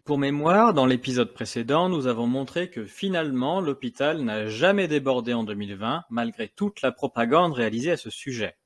Pour mémoire, dans l'épisode précédent, nous avons montré que finalement, l'hôpital n'a jamais débordé en 2020, malgré toute la propagande réalisée à ce sujet.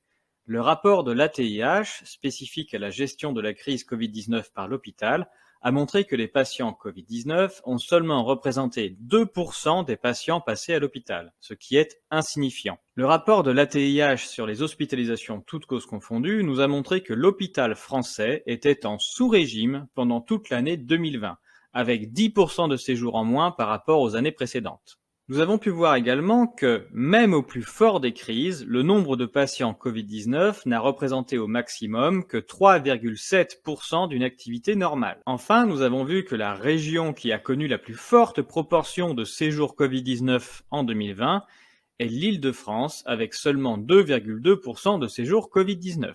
Le rapport de l'ATIH, spécifique à la gestion de la crise Covid-19 par l'hôpital, a montré que les patients Covid-19 ont seulement représenté 2% des patients passés à l'hôpital, ce qui est insignifiant. Le rapport de l'ATIH sur les hospitalisations toutes causes confondues nous a montré que l'hôpital français était en sous-régime pendant toute l'année 2020, avec 10% de séjours en moins par rapport aux années précédentes. Nous avons pu voir également que, même au plus fort des crises, le nombre de patients Covid-19 n'a représenté au maximum que 3,7% d'une activité normale. Enfin, nous avons vu que la région qui a connu la plus forte proportion de séjours Covid-19 en 2020 est l'Île-de-France, avec seulement 2,2% de séjours Covid-19.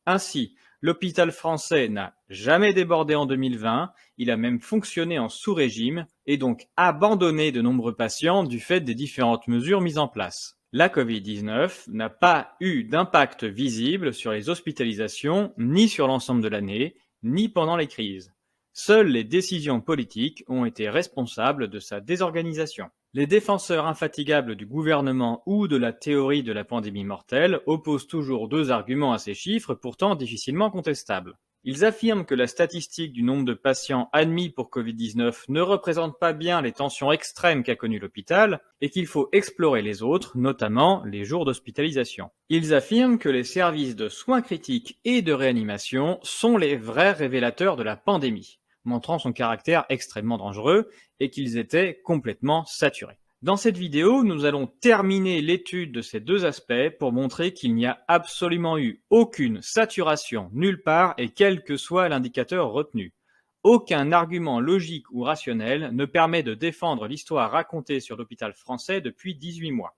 Ainsi, l'hôpital français n'a jamais débordé en 2020, il a même fonctionné en sous-régime et donc abandonné de nombreux patients du fait des différentes mesures mises en place. La Covid-19 n'a pas eu d'impact visible sur les hospitalisations, ni sur l'ensemble de l'année, ni pendant les crises. Seules les décisions politiques ont été responsables de sa désorganisation. Les défenseurs infatigables du gouvernement ou de la théorie de la pandémie mortelle opposent toujours deux arguments à ces chiffres, pourtant difficilement contestables. Ils affirment que la statistique du nombre de patients admis pour Covid-19 ne représente pas bien les tensions extrêmes qu'a connues l'hôpital et qu'il faut explorer les autres, notamment les jours d'hospitalisation. Ils affirment que les services de soins critiques et de réanimation sont les vrais révélateurs de la pandémie, montrant son caractère extrêmement dangereux et qu'ils étaient complètement saturés. Dans cette vidéo, nous allons terminer l'étude de ces deux aspects pour montrer qu'il n'y a absolument eu aucune saturation nulle part et quel que soit l'indicateur retenu. Aucun argument logique ou rationnel ne permet de défendre l'histoire racontée sur l'hôpital français depuis 18 mois.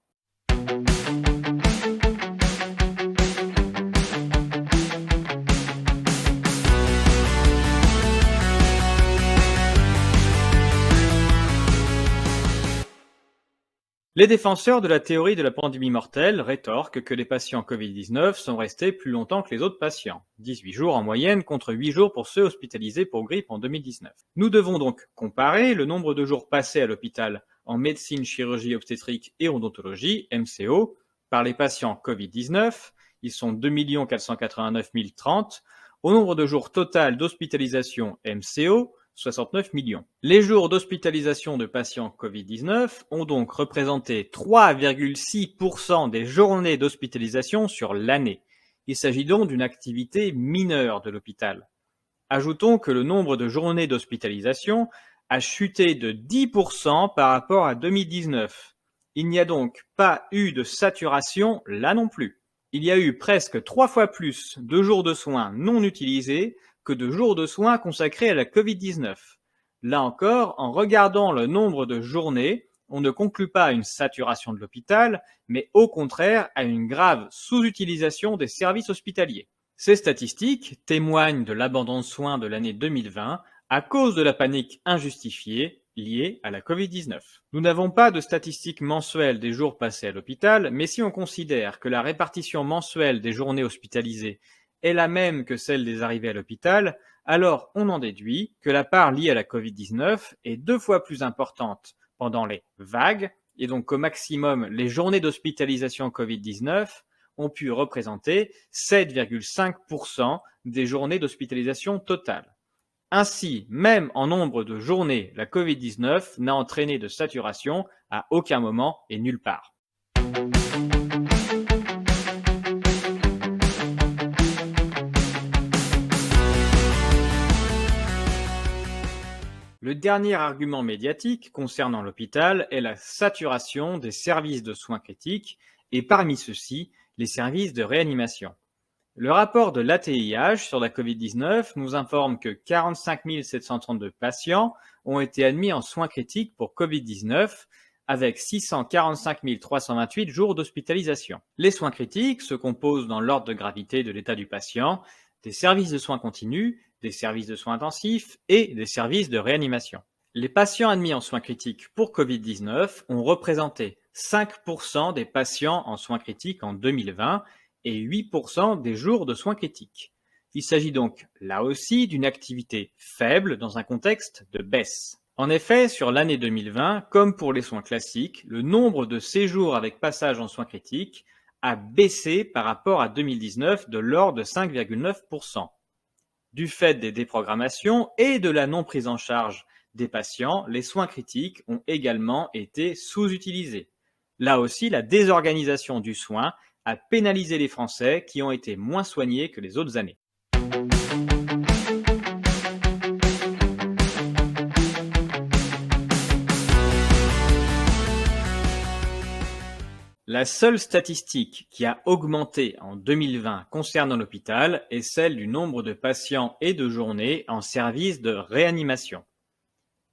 Les défenseurs de la théorie de la pandémie mortelle rétorquent que les patients Covid-19 sont restés plus longtemps que les autres patients, 18 jours en moyenne contre 8 jours pour ceux hospitalisés pour grippe en 2019. Nous devons donc comparer le nombre de jours passés à l'hôpital en médecine, chirurgie obstétrique et odontologie, MCO, par les patients Covid-19, ils sont 2 489 030, au nombre de jours total d'hospitalisation MCO, 69 millions. Les jours d'hospitalisation de patients Covid-19 ont donc représenté 3,6% des journées d'hospitalisation sur l'année. Il s'agit donc d'une activité mineure de l'hôpital. Ajoutons que le nombre de journées d'hospitalisation a chuté de 10% par rapport à 2019. Il n'y a donc pas eu de saturation là non plus. Il y a eu presque 3 fois plus de jours de soins non utilisés que de jours de soins consacrés à la Covid-19. Là encore, en regardant le nombre de journées, on ne conclut pas à une saturation de l'hôpital, mais au contraire à une grave sous-utilisation des services hospitaliers. Ces statistiques témoignent de l'abandon de soins de l'année 2020 à cause de la panique injustifiée liée à la Covid-19. Nous n'avons pas de statistiques mensuelles des jours passés à l'hôpital, mais si on considère que la répartition mensuelle des journées hospitalisées est la même que celle des arrivées à l'hôpital, alors on en déduit que la part liée à la Covid-19 est 2 fois plus importante pendant les vagues, et donc qu'au maximum, les journées d'hospitalisation Covid-19 ont pu représenter 7,5% des journées d'hospitalisation totale. Ainsi, même en nombre de journées, la Covid-19 n'a entraîné de saturation à aucun moment et nulle part. Le dernier argument médiatique concernant l'hôpital est la saturation des services de soins critiques et parmi ceux-ci, les services de réanimation. Le rapport de l'ATIH sur la Covid-19 nous informe que 45 732 patients ont été admis en soins critiques pour Covid-19 avec 645 328 jours d'hospitalisation. Les soins critiques se composent dans l'ordre de gravité de l'état du patient, des services de soins continus, des services de soins intensifs et des services de réanimation. Les patients admis en soins critiques pour Covid-19 ont représenté 5% des patients en soins critiques en 2020 et 8% des jours de soins critiques. Il s'agit donc, là aussi, d'une activité faible dans un contexte de baisse. En effet, sur l'année 2020, comme pour les soins classiques, le nombre de séjours avec passage en soins critiques a baissé par rapport à 2019 de l'ordre de 5,9%. Du fait des déprogrammations et de la non prise en charge des patients, les soins critiques ont également été sous-utilisés. Là aussi, la désorganisation du soin a pénalisé les Français qui ont été moins soignés que les autres années. La seule statistique qui a augmenté en 2020 concernant l'hôpital est celle du nombre de patients et de journées en service de réanimation.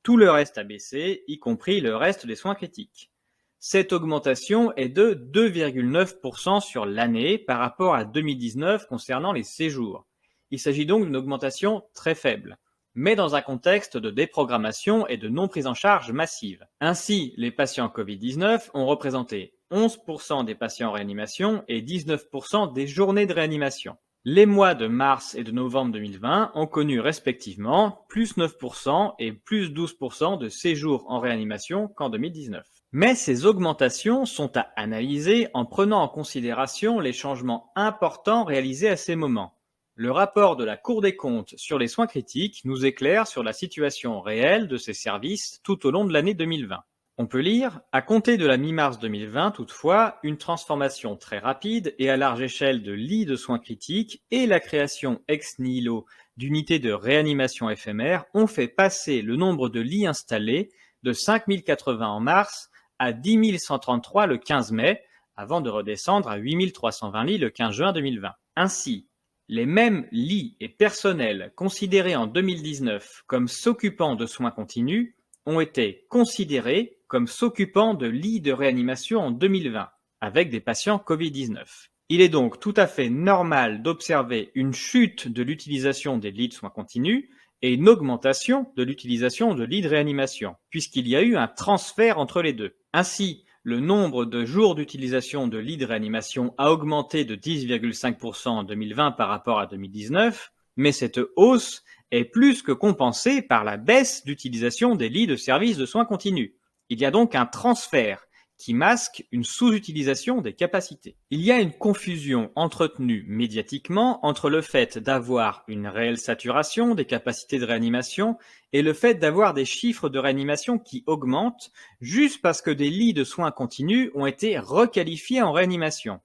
Tout le reste a baissé, y compris le reste des soins critiques. Cette augmentation est de 2,9% sur l'année par rapport à 2019 concernant les séjours. Il s'agit donc d'une augmentation très faible, mais dans un contexte de déprogrammation et de non prise en charge massive. Ainsi, les patients Covid-19 ont représenté 11% des patients en réanimation et 19% des journées de réanimation. Les mois de mars et de novembre 2020 ont connu respectivement plus 9% et plus 12% de séjours en réanimation qu'en 2019. Mais ces augmentations sont à analyser en prenant en considération les changements importants réalisés à ces moments. Le rapport de la Cour des comptes sur les soins critiques nous éclaire sur la situation réelle de ces services tout au long de l'année 2020. On peut lire, à compter de la mi-mars 2020 toutefois, une transformation très rapide et à large échelle de lits de soins critiques et la création ex nihilo d'unités de réanimation éphémères ont fait passer le nombre de lits installés de 5080 en mars à 10 133 le 15 mai, avant de redescendre à 8 320 lits le 15 juin 2020. Ainsi, les mêmes lits et personnels considérés en 2019 comme s'occupant de soins continus ont été considérés comme s'occupant de lits de réanimation en 2020, avec des patients Covid-19. Il est donc tout à fait normal d'observer une chute de l'utilisation des lits de soins continus et une augmentation de l'utilisation de lits de réanimation, puisqu'il y a eu un transfert entre les deux. Ainsi, le nombre de jours d'utilisation de lits de réanimation a augmenté de 10,5% en 2020 par rapport à 2019, mais cette hausse est plus que compensée par la baisse d'utilisation des lits de service de soins continus. Il y a donc un transfert qui masque une sous-utilisation des capacités. Il y a une confusion entretenue médiatiquement entre le fait d'avoir une réelle saturation des capacités de réanimation et le fait d'avoir des chiffres de réanimation qui augmentent juste parce que des lits de soins continus ont été requalifiés en réanimation.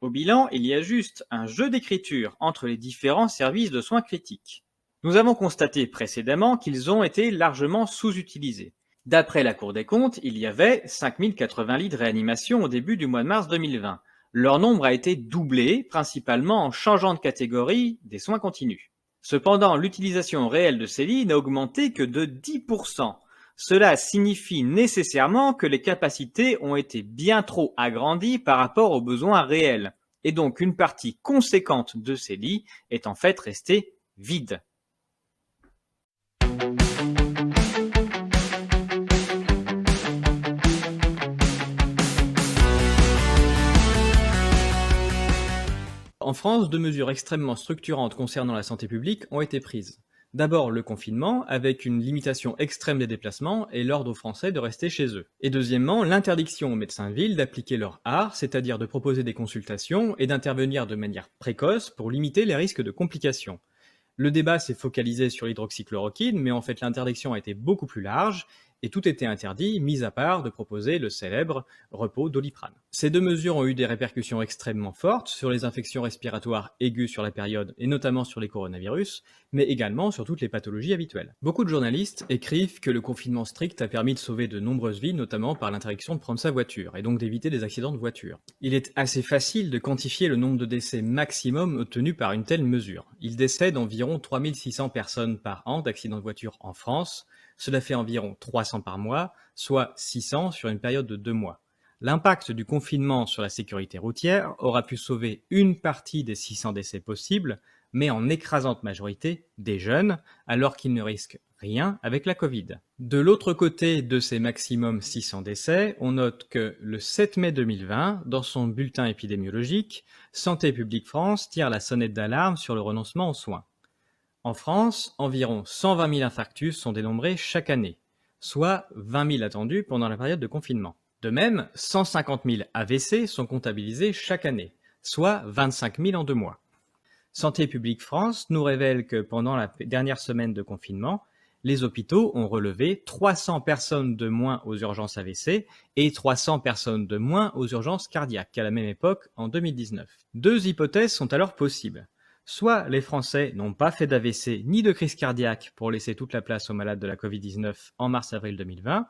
Au bilan, il y a juste un jeu d'écriture entre les différents services de soins critiques. Nous avons constaté précédemment qu'ils ont été largement sous-utilisés. D'après la Cour des comptes, il y avait 5080 lits de réanimation au début du mois de mars 2020. Leur nombre a été doublé, principalement en changeant de catégorie des soins continus. Cependant, l'utilisation réelle de ces lits n'a augmenté que de 10%. Cela signifie nécessairement que les capacités ont été bien trop agrandies par rapport aux besoins réels. Et donc une partie conséquente de ces lits est en fait restée vide. En France, deux mesures extrêmement structurantes concernant la santé publique ont été prises. D'abord, le confinement, avec une limitation extrême des déplacements et l'ordre aux Français de rester chez eux. Et deuxièmement, l'interdiction aux médecins de ville d'appliquer leur art, c'est-à-dire de proposer des consultations et d'intervenir de manière précoce pour limiter les risques de complications. Le débat s'est focalisé sur l'hydroxychloroquine, mais en fait l'interdiction a été beaucoup plus large et tout était interdit, mis à part de proposer le célèbre repos Doliprane. Ces deux mesures ont eu des répercussions extrêmement fortes sur les infections respiratoires aiguës sur la période, et notamment sur les coronavirus, mais également sur toutes les pathologies habituelles. Beaucoup de journalistes écrivent que le confinement strict a permis de sauver de nombreuses vies, notamment par l'interdiction de prendre sa voiture, et donc d'éviter des accidents de voiture. Il est assez facile de quantifier le nombre de décès maximum obtenus par une telle mesure. Il décède environ 3600 personnes par an d'accidents de voiture en France. Cela fait environ 300 par mois, soit 600 sur une période de 2 mois. L'impact du confinement sur la sécurité routière aura pu sauver une partie des 600 décès possibles, mais en écrasante majorité des jeunes, alors qu'ils ne risquent rien avec la Covid. De l'autre côté de ces maximum 600 décès, on note que le 7 mai 2020, dans son bulletin épidémiologique, Santé publique France tire la sonnette d'alarme sur le renoncement aux soins. En France, environ 120 000 infarctus sont dénombrés chaque année, soit 20 000 attendus pendant la période de confinement. De même, 150 000 AVC sont comptabilisés chaque année, soit 25 000 en 2 mois. Santé publique France nous révèle que pendant la dernière semaine de confinement, les hôpitaux ont relevé 300 personnes de moins aux urgences AVC et 300 personnes de moins aux urgences cardiaques qu'à la même époque en 2019. 2 hypothèses sont alors possibles. Soit les Français n'ont pas fait d'AVC ni de crise cardiaque pour laisser toute la place aux malades de la Covid-19 en mars-avril 2020,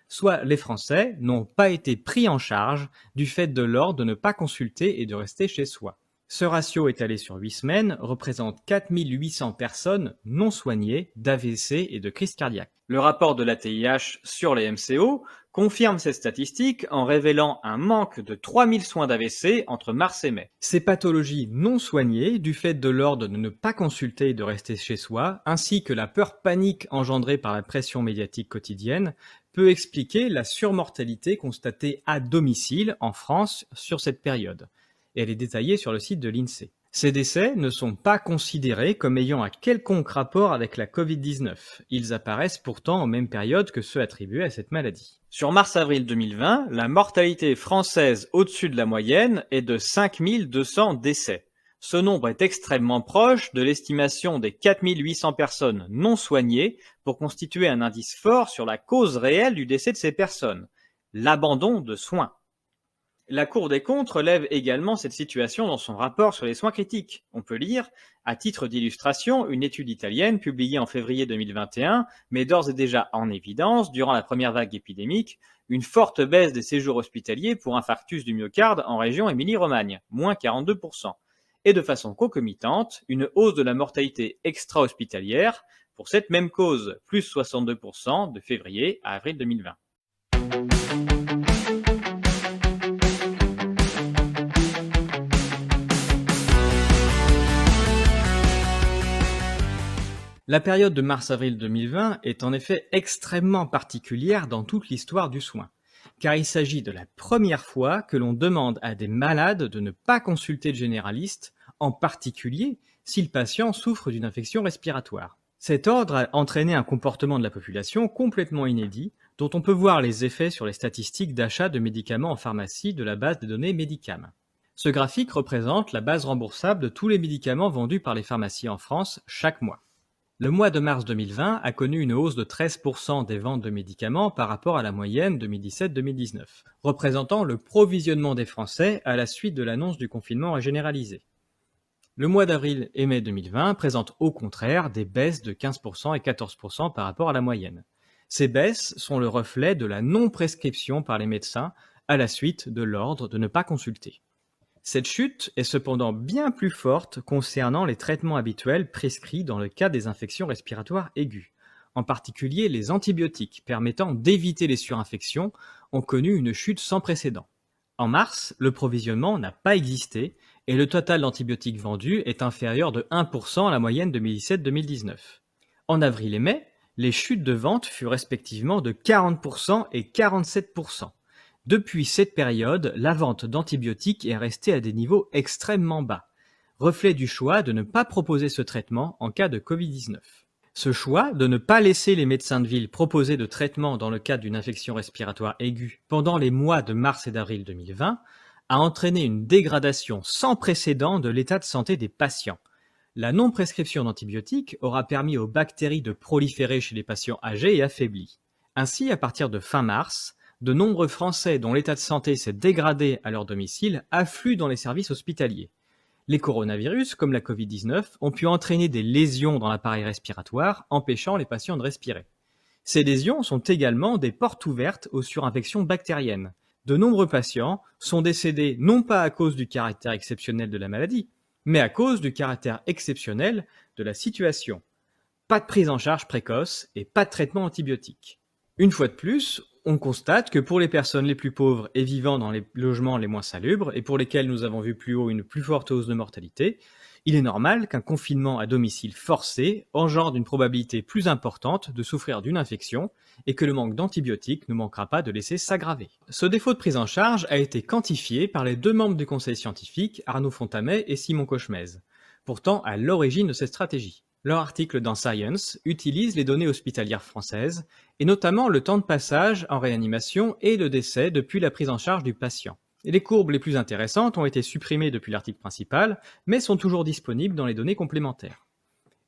soit les Français n'ont pas été pris en charge du fait de l'ordre de ne pas consulter et de rester chez soi. Ce ratio étalé sur 8 semaines représente 4 800 personnes non soignées d'AVC et de crise cardiaque. Le rapport de l'ATIH sur les MCO confirme ces statistiques en révélant un manque de 3000 soins d'AVC entre mars et mai. Ces pathologies non soignées, du fait de l'ordre de ne pas consulter et de rester chez soi, ainsi que la peur panique engendrée par la pression médiatique quotidienne, peut expliquer la surmortalité constatée à domicile en France sur cette période. Et elle est détaillée sur le site de l'INSEE. Ces décès ne sont pas considérés comme ayant un quelconque rapport avec la Covid-19. Ils apparaissent pourtant aux mêmes périodes que ceux attribués à cette maladie. Sur mars-avril 2020, la mortalité française au-dessus de la moyenne est de 5200 décès. Ce nombre est extrêmement proche de l'estimation des 4800 personnes non soignées pour constituer un indice fort sur la cause réelle du décès de ces personnes, l'abandon de soins. La Cour des comptes relève également cette situation dans son rapport sur les soins critiques. On peut lire, à titre d'illustration, une étude italienne publiée en février 2021 met d'ores et déjà en évidence, durant la première vague épidémique, une forte baisse des séjours hospitaliers pour infarctus du myocarde en région Émilie-Romagne, moins 42%, et de façon concomitante, une hausse de la mortalité extra-hospitalière pour cette même cause, plus 62% de février à avril 2020. La période de mars-avril 2020 est en effet extrêmement particulière dans toute l'histoire du soin, car il s'agit de la première fois que l'on demande à des malades de ne pas consulter de généraliste, en particulier si le patient souffre d'une infection respiratoire. Cet ordre a entraîné un comportement de la population complètement inédit, dont on peut voir les effets sur les statistiques d'achat de médicaments en pharmacie de la base des données Medicam. Ce graphique représente la base remboursable de tous les médicaments vendus par les pharmacies en France chaque mois. Le mois de mars 2020 a connu une hausse de 13% des ventes de médicaments par rapport à la moyenne 2017-2019, représentant le provisionnement des Français à la suite de l'annonce du confinement généralisé. Le mois d'avril et mai 2020 présentent au contraire des baisses de 15% et 14% par rapport à la moyenne. Ces baisses sont le reflet de la non-prescription par les médecins à la suite de l'ordre de ne pas consulter. Cette chute est cependant bien plus forte concernant les traitements habituels prescrits dans le cas des infections respiratoires aiguës. En particulier, les antibiotiques permettant d'éviter les surinfections ont connu une chute sans précédent. En mars, le provisionnement n'a pas existé et le total d'antibiotiques vendus est inférieur de 1% à la moyenne 2017-2019. En avril et mai, les chutes de vente furent respectivement de 40% et 47%. Depuis cette période, la vente d'antibiotiques est restée à des niveaux extrêmement bas, reflet du choix de ne pas proposer ce traitement en cas de Covid-19. Ce choix de ne pas laisser les médecins de ville proposer de traitement dans le cadre d'une infection respiratoire aiguë pendant les mois de mars et d'avril 2020 a entraîné une dégradation sans précédent de l'état de santé des patients. La non-prescription d'antibiotiques aura permis aux bactéries de proliférer chez les patients âgés et affaiblis. Ainsi, à partir de fin mars, de nombreux Français dont l'état de santé s'est dégradé à leur domicile affluent dans les services hospitaliers. Les coronavirus, comme la Covid-19, ont pu entraîner des lésions dans l'appareil respiratoire, empêchant les patients de respirer. Ces lésions sont également des portes ouvertes aux surinfections bactériennes. De nombreux patients sont décédés non pas à cause du caractère exceptionnel de la maladie, mais à cause du caractère exceptionnel de la situation. Pas de prise en charge précoce et pas de traitement antibiotique. Une fois de plus, on constate que pour les personnes les plus pauvres et vivant dans les logements les moins salubres, et pour lesquels nous avons vu plus haut une plus forte hausse de mortalité, Il est normal qu'un confinement à domicile forcé engendre une probabilité plus importante de souffrir d'une infection et que le manque d'antibiotiques ne manquera pas de laisser s'aggraver. Ce défaut de prise en charge a été quantifié par les deux membres du conseil scientifique, Arnaud Fontamet et Simon Cochemez, pourtant à l'origine de cette stratégie. Leur article dans Science utilise les données hospitalières françaises, et notamment le temps de passage en réanimation et le décès depuis la prise en charge du patient. Et les courbes les plus intéressantes ont été supprimées depuis l'article principal, mais sont toujours disponibles dans les données complémentaires.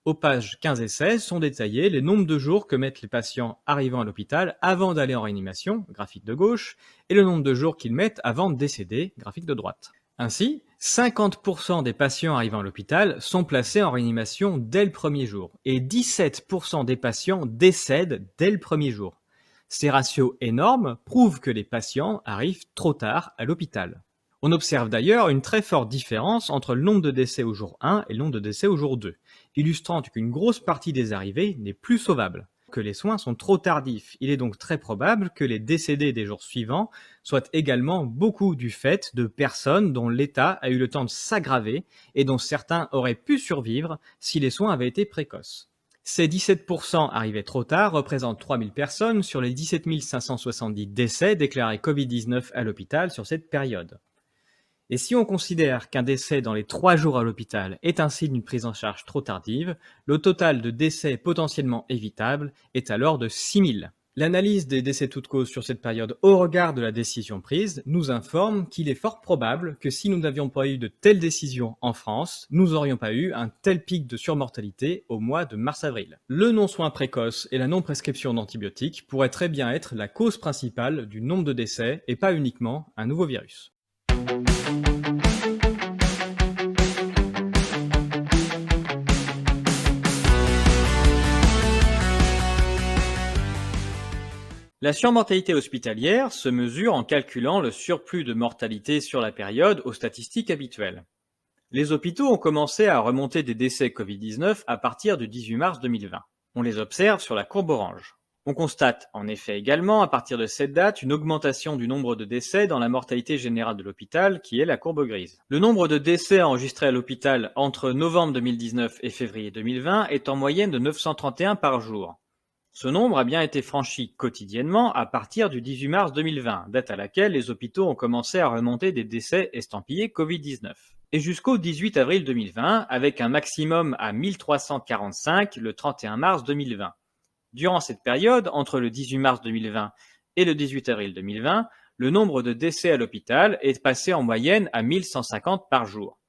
Aux pages 15 et 16 sont détaillés les nombres de jours que mettent les patients arrivant à l'hôpital avant d'aller en réanimation, graphique de gauche, et le nombre de jours qu'ils mettent avant de décéder, graphique de droite. Ainsi, 50% des patients arrivant à l'hôpital sont placés en réanimation dès le premier jour, et 17% des patients décèdent dès le premier jour. Ces ratios énormes prouvent que les patients arrivent trop tard à l'hôpital. On observe d'ailleurs une très forte différence entre le nombre de décès au jour 1 et le nombre de décès au jour 2, illustrant qu'une grosse partie des arrivées n'est plus sauvable. Que les soins sont trop tardifs. Il est donc très probable que les décédés des jours suivants soient également beaucoup du fait de personnes dont l'état a eu le temps de s'aggraver et dont certains auraient pu survivre si les soins avaient été précoces. Ces 17% arrivés trop tard représentent 3000 personnes sur les 17 570 décès déclarés Covid-19 à l'hôpital sur cette période. Et si on considère qu'un décès dans les 3 jours à l'hôpital est un signe d'une prise en charge trop tardive, le total de décès potentiellement évitables est alors de 6000. L'analyse des décès toutes causes sur cette période au regard de la décision prise nous informe qu'il est fort probable que si nous n'avions pas eu de telles décisions en France, nous n'aurions pas eu un tel pic de surmortalité au mois de mars-avril. Le non-soin précoce et la non-prescription d'antibiotiques pourraient très bien être la cause principale du nombre de décès et pas uniquement un nouveau virus. La surmortalité hospitalière se mesure en calculant le surplus de mortalité sur la période aux statistiques habituelles. Les hôpitaux ont commencé à remonter des décès Covid-19 à partir du 18 mars 2020. On les observe sur la courbe orange. On constate en effet également à partir de cette date une augmentation du nombre de décès dans la mortalité générale de l'hôpital qui est la courbe grise. Le nombre de décès enregistrés à l'hôpital entre novembre 2019 et février 2020 est en moyenne de 931 par jour. Ce nombre a bien été franchi quotidiennement à partir du 18 mars 2020, date à laquelle les hôpitaux ont commencé à remonter des décès estampillés Covid-19. Et jusqu'au 18 avril 2020, avec un maximum à 1345 le 31 mars 2020. Durant cette période, entre le 18 mars 2020 et le 18 avril 2020, le nombre de décès à l'hôpital est passé en moyenne à 1150 par jour.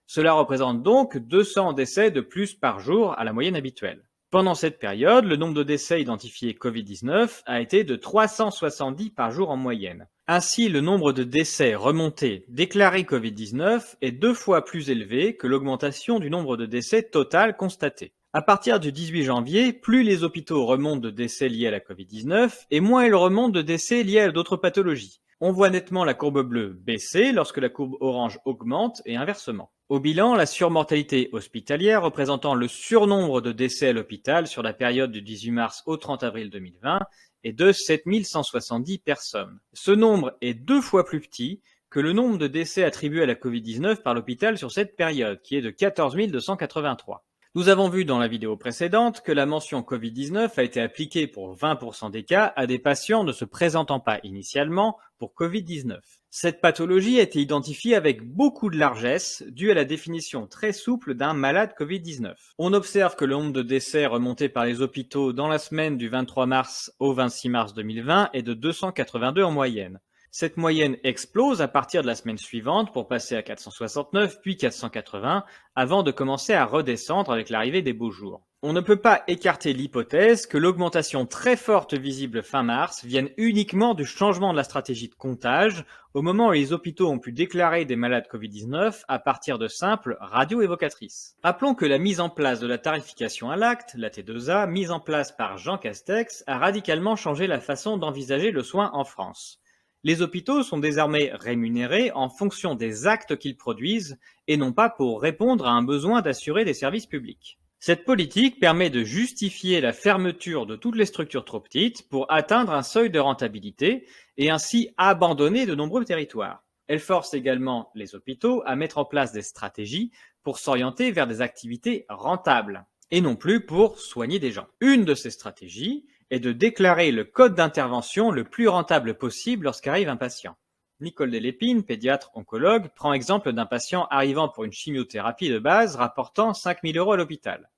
Cela représente donc 200 décès de plus par jour à la moyenne habituelle. Pendant cette période, le nombre de décès identifiés Covid-19 a été de 370 par jour en moyenne. Ainsi, le nombre de décès remontés déclarés Covid-19 est 2 fois plus élevé que l'augmentation du nombre de décès total constaté. À partir du 18 janvier, plus les hôpitaux remontent de décès liés à la Covid-19 et moins ils remontent de décès liés à d'autres pathologies. On voit nettement la courbe bleue baisser lorsque la courbe orange augmente et inversement. Au bilan, la surmortalité hospitalière représentant le surnombre de décès à l'hôpital sur la période du 18 mars au 30 avril 2020 est de 7170 personnes. Ce nombre est 2 fois plus petit que le nombre de décès attribués à la Covid-19 par l'hôpital sur cette période, qui est de 14 283. Nous avons vu dans la vidéo précédente que la mention Covid-19 a été appliquée pour 20% des cas à des patients ne se présentant pas initialement pour Covid-19. Cette pathologie a été identifiée avec beaucoup de largesse, due à la définition très souple d'un malade Covid-19. On observe que le nombre de décès remontés par les hôpitaux dans la semaine du 23 mars au 26 mars 2020 est de 282 en moyenne. Cette moyenne explose à partir de la semaine suivante pour passer à 469 puis 480 avant de commencer à redescendre avec l'arrivée des beaux jours. On ne peut pas écarter l'hypothèse que l'augmentation très forte visible fin mars vienne uniquement du changement de la stratégie de comptage au moment où les hôpitaux ont pu déclarer des malades Covid-19 à partir de simples radios évocatrices. Rappelons que la mise en place de la tarification à l'acte, la T2A, mise en place par Jean Castex, a radicalement changé la façon d'envisager le soin en France. Les hôpitaux sont désormais rémunérés en fonction des actes qu'ils produisent et non pas pour répondre à un besoin d'assurer des services publics. Cette politique permet de justifier la fermeture de toutes les structures trop petites pour atteindre un seuil de rentabilité et ainsi abandonner de nombreux territoires. Elle force également les hôpitaux à mettre en place des stratégies pour s'orienter vers des activités rentables, et non plus pour soigner des gens. Une de ces stratégies est de déclarer le code d'intervention le plus rentable possible lorsqu'arrive un patient. Nicole Delépine, pédiatre oncologue, prend exemple d'un patient arrivant pour une chimiothérapie de base rapportant 5 000 € à l'hôpital,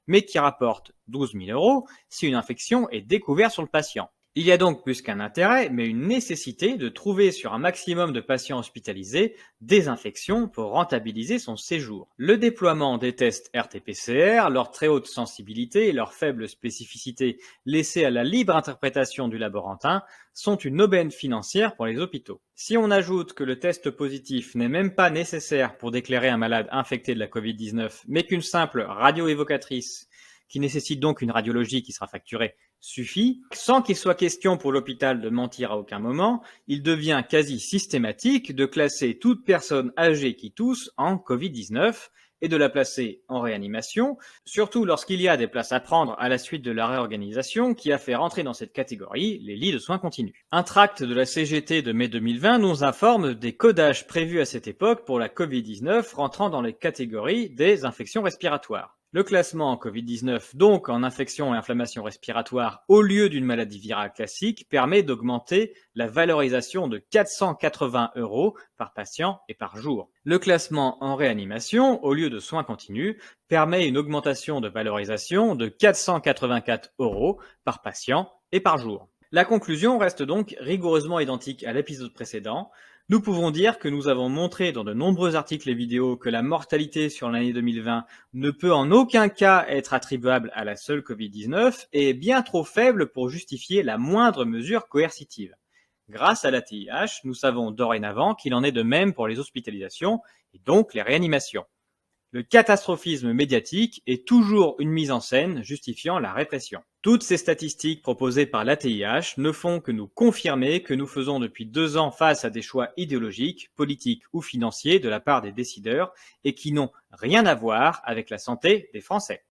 mais qui rapporte 12 000 € si une infection est découverte sur le patient. Il y a donc plus qu'un intérêt, mais une nécessité de trouver sur un maximum de patients hospitalisés des infections pour rentabiliser son séjour. Le déploiement des tests RT-PCR, leur très haute sensibilité et leur faible spécificité laissées à la libre interprétation du laborantin sont une aubaine financière pour les hôpitaux. Si on ajoute que le test positif n'est même pas nécessaire pour déclarer un malade infecté de la Covid-19, mais qu'une simple radio évocatrice, qui nécessite donc une radiologie qui sera facturée, suffit, sans qu'il soit question pour l'hôpital de mentir à aucun moment, il devient quasi systématique de classer toute personne âgée qui tousse en Covid-19 et de la placer en réanimation, surtout lorsqu'il y a des places à prendre à la suite de la réorganisation qui a fait rentrer dans cette catégorie les lits de soins continus. Un tract de la CGT de mai 2020 nous informe des codages prévus à cette époque pour la Covid-19 rentrant dans les catégories des infections respiratoires. Le classement en Covid-19, donc en infection et inflammation respiratoire au lieu d'une maladie virale classique, permet d'augmenter la valorisation de 480 € par patient et par jour. Le classement en réanimation au lieu de soins continus permet une augmentation de valorisation de 484 € par patient et par jour. La conclusion reste donc rigoureusement identique à l'épisode précédent. Nous pouvons dire que nous avons montré dans de nombreux articles et vidéos que la mortalité sur l'année 2020 ne peut en aucun cas être attribuable à la seule Covid-19 et est bien trop faible pour justifier la moindre mesure coercitive. Grâce à l'ATIH, nous savons dorénavant qu'il en est de même pour les hospitalisations et donc les réanimations. Le catastrophisme médiatique est toujours une mise en scène justifiant la répression. Toutes ces statistiques proposées par l'ATIH ne font que nous confirmer que nous faisons depuis 2 ans face à des choix idéologiques, politiques ou financiers de la part des décideurs et qui n'ont rien à voir avec la santé des Français.